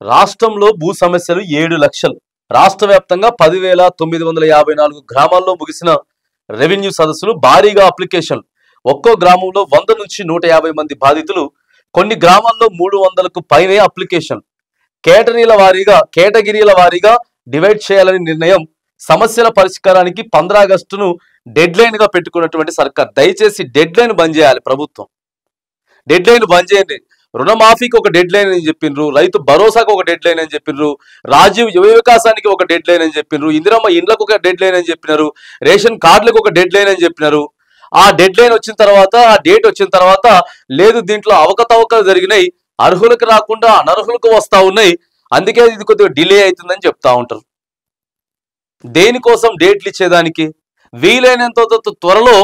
రాష్ట్రంలో భూ సమస్యలు 7 లక్షలు. రాష్ట్ర వ్యాప్తంగా 10,954 గ్రామాల్లో ముగిసిన రెవెన్యూ సదస్సులు, భారీగా అప్లికేషన్లు. ఒక్కో గ్రామంలో 100 నుంచి 150 మంది బాధితులు. కొన్ని గ్రామాల్లో 300కు పైనే అప్లికేషన్లు. కేటగిరీల వారీగా డివైడ్ చేయాలని నిర్ణయం. సమస్యల పరిష్కారానికి 15 ఆగస్టును డెడ్ లైన్ గా పెట్టుకున్నటువంటి సర్కార్. దయచేసి డెడ్ లైన్ బంద్ చేయాలి ప్రభుత్వం. డెడ్ లైన్ బంద్ చేయండి. రుణమాఫీకి ఒక డెడ్ లైన్ అని చెప్పిండ్రు, రైతు భరోసాకు ఒక డెడ్ లైన్ అని చెప్పిండ్రు, రాజీవ్ యువ వికాసానికి ఒక డెడ్ లైన్ అని చెప్పిండ్రు, ఇందిరమ్మ ఇండ్లకు ఒక డెడ్ లైన్ అని చెప్పినారు, రేషన్ కార్డులకు ఒక డెడ్ లైన్ అని చెప్పినారు. ఆ డెడ్ లైన్ వచ్చిన తర్వాత, ఆ డేట్ వచ్చిన తర్వాత లేదు దీంట్లో అవకతవకలు జరిగినాయి, అర్హులకు రాకుండా అనర్హులకు వస్తా ఉన్నాయి, అందుకే ఇది కొద్దిగా డిలే అవుతుందని చెప్తా ఉంటారు. దేనికోసం? డేట్లు ఇచ్చేదానికి. వీలైనంత త్వరలో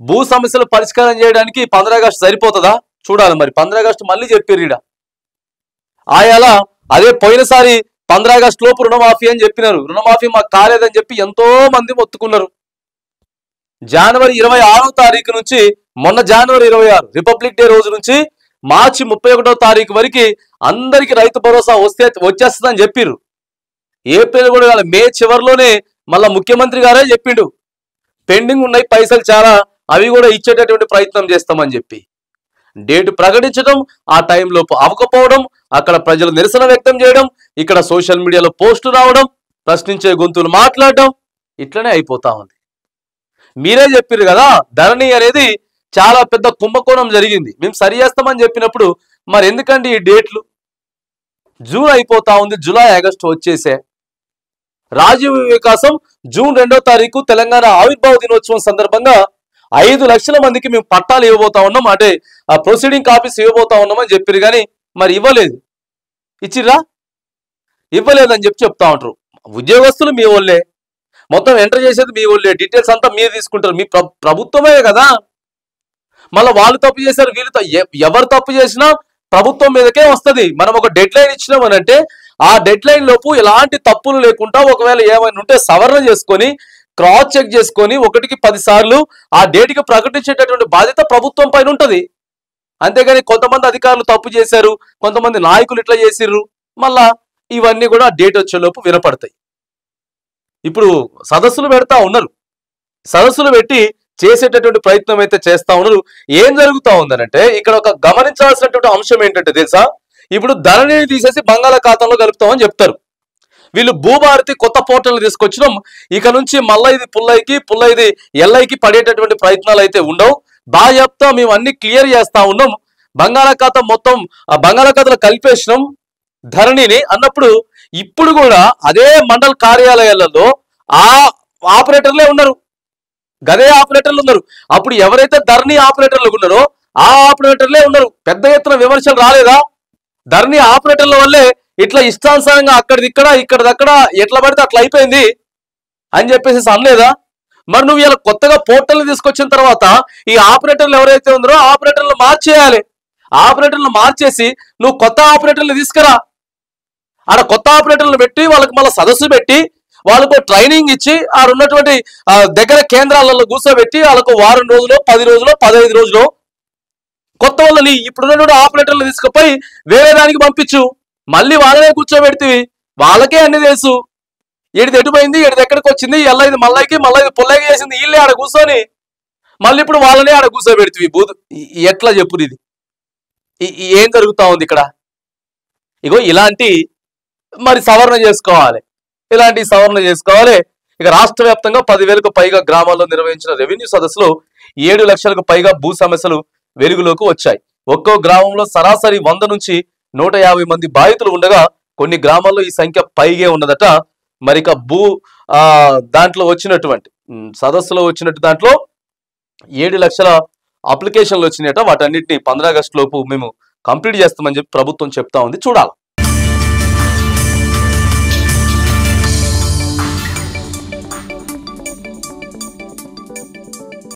భూ సమస్యలు పరిష్కారం చేయడానికి 15 ఆగస్టు సరిపోతుందా చూడాలి. మరి 15 ఆగస్టు మళ్ళీ చెప్పారు ఆయాల. అదే పోయినసారి 15 ఆగస్టు లోపు రుణమాఫీ అని చెప్పినారు. రుణమాఫీ మాకు కాలేదని చెప్పి ఎంతో మంది మొత్తుకున్నారు. జనవరి 26వ తారీఖు నుంచి, మొన్న జనవరి 26 రిపబ్లిక్ డే రోజు నుంచి మార్చి 31వ తారీఖు వరకు అందరికి రైతు భరోసా వచ్చేస్తుందని చెప్పిర్రు. ఏప్రిల్ కూడా కాదు, మే చివరిలోనే మళ్ళా ముఖ్యమంత్రి గారే చెప్పిండు పెండింగ్ ఉన్నాయి పైసలు చాలా, అవి కూడా ఇచ్చేటటువంటి ప్రయత్నం చేస్తామని చెప్పి డేటు ప్రకటించడం, ఆ టైంలోపు అవ్వకపోవడం, అక్కడ ప్రజలు నిరసన వ్యక్తం చేయడం, ఇక్కడ సోషల్ మీడియాలో పోస్టు రావడం, ప్రశ్నించే గొంతులు మాట్లాడడం, ఇట్లనే అయిపోతా ఉంది. మీరే చెప్పారు కదా ధరణి అనేది చాలా పెద్ద కుంభకోణం జరిగింది, మేము సరి చేస్తామని చెప్పినప్పుడు మరి ఎందుకండి ఈ డేట్లు? జూన్ అయిపోతా ఉంది, జూలై ఆగస్టు వచ్చేసే. రాజీవ్ వికాసం జూన్ 2వ తారీఖు తెలంగాణ ఆవిర్భావ దినోత్సవం సందర్భంగా 5 లక్షల మందికి మేము పట్టాలు ఇవ్వబోతా ఉన్నాం, అంటే ఆ ప్రొసీడింగ్ కాపీస్ ఇవ్వబోతా ఉన్నామని చెప్పారు. కానీ మరి ఇవ్వలేదు. ఇచ్చిర్రా? ఇవ్వలేదని చెప్తా ఉంటారు. ఉద్యోగస్తులు మీ వాళ్ళే, మొత్తం ఎంటర్ చేసేది మీ వాళ్ళే, డీటెయిల్స్ అంతా మీరు తీసుకుంటారు. మీ ప్రభుత్వమే కదా. మళ్ళీ వాళ్ళు తప్పు చేశారు, వీళ్ళు ఎవరు తప్పు చేసినా ప్రభుత్వం మీదకే వస్తుంది. మనం ఒక డెడ్ లైన్ ఇచ్చినామని అంటే ఆ డెడ్ లైన్ లోపు ఎలాంటి తప్పులు లేకుండా ఒకవేళ ఏమైనా ఉంటే సవరణ చేసుకొని, క్రాస్ చెక్ చేసుకొని 1కి 10 సార్లు ఆ డేట్కి ప్రకటించేటటువంటి బాధ్యత ప్రభుత్వం పైన ఉంటుంది. అంతేగాని కొంతమంది అధికారులు తప్పు చేశారు, కొంతమంది నాయకులు ఇట్లా చేసిర్రు, మళ్ళా ఇవన్నీ కూడా డేట్ వచ్చేలోపు వినపడతాయి. ఇప్పుడు సదస్సులు పెడతా ఉన్నారు, సదస్సులు పెట్టి చేసేటటువంటి ప్రయత్నం అయితే చేస్తా ఉన్నారు. ఏం జరుగుతా ఉందనంటే ఇక్కడ ఒక గమనించాల్సినటువంటి అంశం ఏంటంటే తెలుసా, ఇప్పుడు ధరణిని తీసేసి బంగాళాఖాతంలో కలుపుతామని చెప్తారు వీళ్ళు. భూభారతి కొత్త పోర్టల్ తీసుకొచ్చినాం, ఇక నుంచి మళ్ళా ఇది పుల్లైది ఎల్ఐకి పడేటటువంటి ప్రయత్నాలు అయితే ఉండవు. బాగా చెప్తా, మేము అన్ని క్లియర్ చేస్తా ఉన్నాం. బంగాళాఖాతం మొత్తం బంగాళాఖాతంలో కలిపేసినాం ధరణిని అన్నప్పుడు ఇప్పుడు కూడా అదే మండల కార్యాలయాలలో ఆ ఆపరేటర్లే ఉన్నారు, గదే ఆపరేటర్లు ఉన్నారు. అప్పుడు ఎవరైతే ధరణి ఆపరేటర్లు ఉన్నారో ఆ ఆపరేటర్లే ఉన్నారు. పెద్ద ఎత్తున విమర్శలు రాలేదా? ధరణి ఆపరేటర్ల వల్లే ఇట్లా ఇష్టానుసారంగా అక్కడిదిక్కడ ఇక్కడిదక్కడ ఎట్లా పడితే అట్లా అయిపోయింది అని చెప్పేసి అనలేదా? మరి నువ్వు ఇలా కొత్తగా పోర్టల్ తీసుకొచ్చిన తర్వాత ఈ ఆపరేటర్లు ఎవరైతే ఉన్నారో ఆపరేటర్లు మార్చేయాలి. ఆపరేటర్లు మార్చేసి నువ్వు కొత్త ఆపరేటర్లు తీసుకురా. ఆడ కొత్త ఆపరేటర్లు పెట్టి వాళ్ళకి మళ్ళీ సదస్సు పెట్టి వాళ్ళకు ట్రైనింగ్ ఇచ్చి ఆ ఉన్నటువంటి దగ్గర కేంద్రాలలో కూర్చోబెట్టి వాళ్ళకు 1 వారం రోజులు, 10 రోజులు, 15 రోజులు కొత్త వాళ్ళని ఇప్పుడున్నటువంటి ఆపరేటర్లు తీసుకుపోయి వేరే దానికి పంపించు. మళ్ళీ వాళ్ళనే కూర్చోబెడితే వాళ్ళకే అన్ని తెలుసు, ఏడిది ఎటుపోయింది, ఏడిది ఎక్కడికి వచ్చింది, ఇది మళ్ళీ పుల్లకి చేసింది వీళ్ళే ఆడ కూర్చొని మళ్ళీ ఇప్పుడు వాళ్ళనే ఆడ కూర్చోబెడితే ఎట్లా చెప్పు? ఇది ఏం జరుగుతా ఉంది ఇక్కడ? ఇగో ఇలాంటి మరి సవరణ చేసుకోవాలి, ఇలాంటి సవరణ చేసుకోవాలి. ఇక రాష్ట్ర వ్యాప్తంగా 10,000కు పైగా గ్రామాల్లో నిర్వహించిన రెవెన్యూ సదస్సులో 7 లక్షలకు పైగా భూ సమస్యలు వెలుగులోకి వచ్చాయి. ఒక్కో గ్రామంలో సరాసరి 100 నుంచి 150 మంది బాధితులు ఉండగా కొన్ని గ్రామాల్లో ఈ సంఖ్య పైగే ఉన్నదట. మరి ఇక దాంట్లో వచ్చినటువంటి సదస్సులో వచ్చినట్టు దాంట్లో 7 లక్షల అప్లికేషన్లు వచ్చినాయట. వాటన్నిటిని 15 ఆగస్టు లోపు మేము కంప్లీట్ చేస్తామని చెప్పి ప్రభుత్వం చెప్తా ఉంది. చూడాలి.